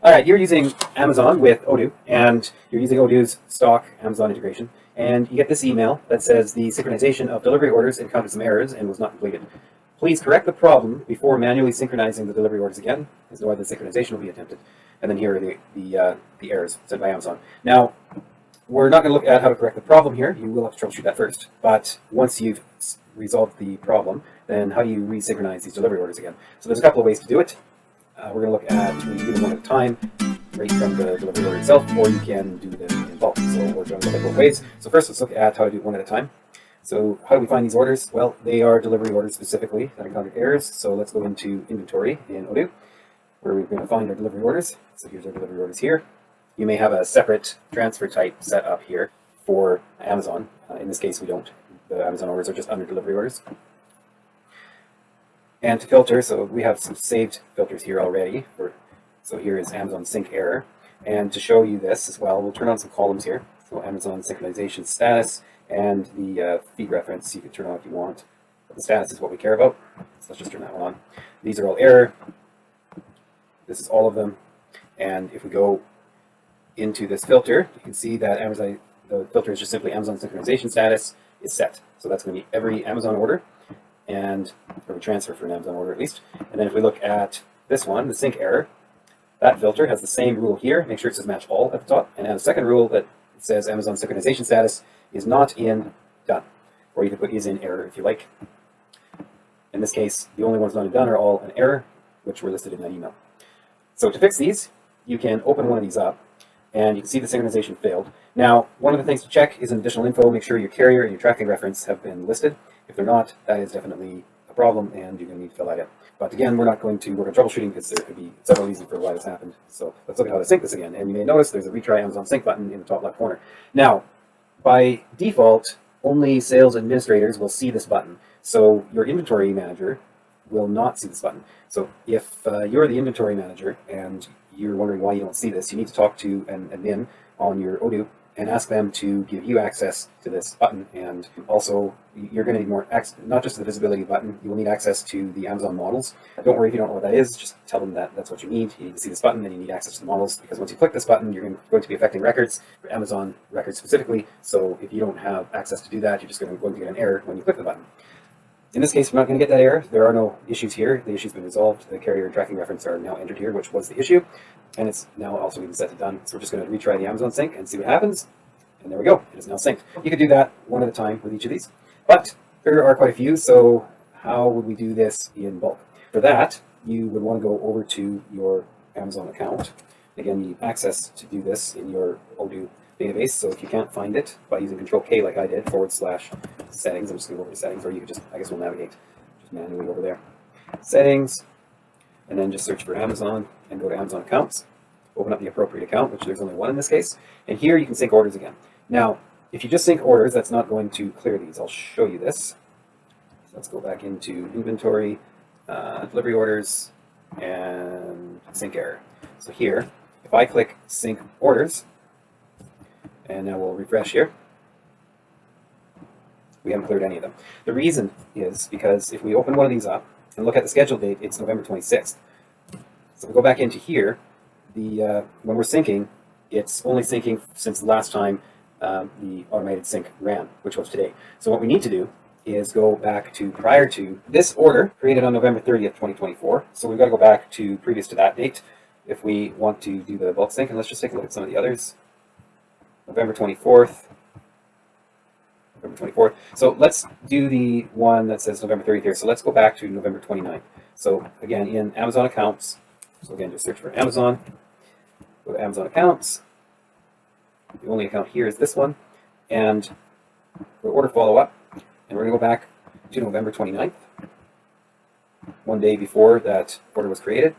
All right, you're using Amazon with Odoo, and you're using Odoo's stock Amazon integration, and you get this email that says the synchronization of delivery orders encountered some errors and was not completed. Please correct the problem before manually synchronizing the delivery orders again, as no other synchronization will be attempted. And then here are the errors sent by Amazon. Now, we're not going to look at how to correct the problem here. You will have to troubleshoot that first. But once you've resolved the problem, then how do you resynchronize these delivery orders again? So there's a couple of ways to do it. We're going to look at when you do them one at a time, right from the delivery order itself, or you can do them in bulk. So we're going to look at both ways. So first, let's look at how to do it one at a time. So how do we find these orders? Well, they are delivery orders specifically that encountered errors. So let's go into inventory in Odoo, where we're going to find our delivery orders. So here's our delivery orders here. You may have a separate transfer type set up here for Amazon. In this case, we don't. The Amazon orders are just under delivery orders. And to filter, so we have some saved filters here already. So here is Amazon sync error. And to show you this as well, we'll turn on some columns here. So Amazon synchronization status and the feed reference you can turn on if you want. But the status is what we care about. So let's just turn that one on. These are all error. This is all of them. And if we go into this filter, you can see that the filter is just simply Amazon synchronization status is set. So that's going to be every Amazon order and every transfer for an Amazon order at least. And then if we look at this one, the sync error, that filter has the same rule here. Make sure it says match all at the top, and has a second rule that says Amazon synchronization status is not in done, or you can put is in error if you like. In this case, the only ones not in done are all an error, which were listed in that email. So to fix these, you can open one of these up, and you can see the synchronization failed. Now, one of the things to check is in additional info. Make sure your carrier and your tracking reference have been listed. If they're not, that is definitely a problem, and you're going to need to fill that in. But again, we're not going to work on troubleshooting because there could be several reasons for why this happened. So let's look at how to sync this again. And you may notice there's a retry Amazon sync button in the top left corner. Now, by default, only sales administrators will see this button. So your inventory manager will not see this button. So if you're the inventory manager and you're wondering why you don't see this, you need to talk to an admin on your Odoo and ask them to give you access to this button. And also, you're going to need more access, not just the visibility button, you will need access to the Amazon models. Don't worry if you don't know what that is, just tell them that that's what you need. You need to see this button and you need access to the models, because once you click this button, you're going to be affecting records, Amazon records specifically. So if you don't have access to do that, you're just going to get an error when you click the button. In this case, we're not going to get that error. There are no issues here. The issue's been resolved. The carrier and tracking reference are now entered here, which was the issue. And it's now also been set to done. So we're just going to retry the Amazon sync and see what happens. And there we go. It is now synced. You could do that one at a time with each of these. But there are quite a few. So how would we do this in bulk? For that, you would want to go over to your Amazon account. Again, you need access to do this in your Odoo database. So if you can't find it by using Control-K like I did, /settings, I'm just going to go over to settings, or you could just, I guess we'll navigate just manually over there. Settings, and then just search for Amazon and go to Amazon accounts. Open up the appropriate account, which there's only one in this case. And here you can sync orders again. Now, if you just sync orders, that's not going to clear these. I'll show you this. So let's go back into inventory, delivery orders, and sync error. So here, if I click sync orders, and now we'll refresh here, we haven't cleared any of them. The reason is because if we open one of these up and look at the schedule date, it's November 26th. So we go back into here, when we're syncing, it's only syncing since the last time the automated sync ran, which was today. So what we need to do is go back to prior to this order created on November 30th, 2024. So we've got to go back to previous to that date if we want to do the bulk sync. And let's just take a look at some of the others. November 24th. So let's do the one that says November 30th here. So let's go back to November 29th. So again, in Amazon accounts, so again, just search for Amazon, go to Amazon accounts. The only account here is this one, and go to order follow-up, and we're going to go back to November 29th, one day before that order was created.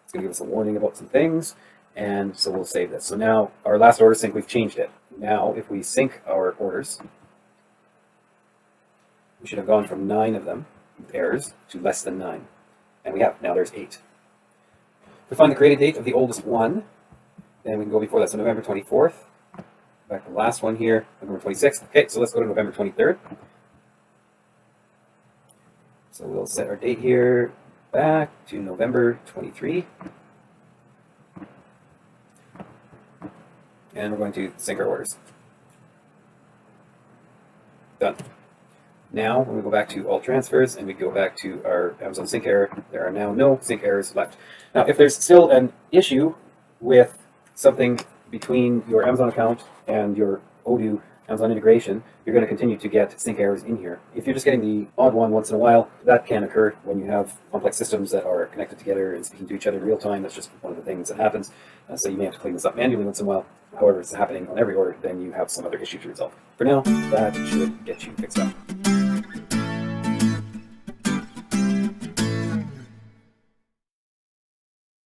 It's going to give us a warning about some things, and so we'll save this. So now our last order sync, we've changed it. Now if we sync our orders, we should have gone from 9 of them with errors to less than 9, and we have. Now there's 8. To find the created date of the oldest one, then we can go before that. So November 24th. Back to the last one here, November 26th. Okay, so let's go to November 23rd. So we'll set our date here back to November 23. And we're going to sync our orders. Done. Now, when we go back to all transfers and we go back to our Amazon sync error, there are now no sync errors left. Now, if there's still an issue with something between your Amazon account and your Odoo Amazon integration, you're going to continue to get sync errors in here. If you're just getting the odd one once in a while, that can occur when you have complex systems that are connected together and speaking to each other in real time. That's just one of the things that happens. So you may have to clean this up manually once in a while. However, if it's happening on every order, then you have some other issue to resolve. For now, that should get you fixed up.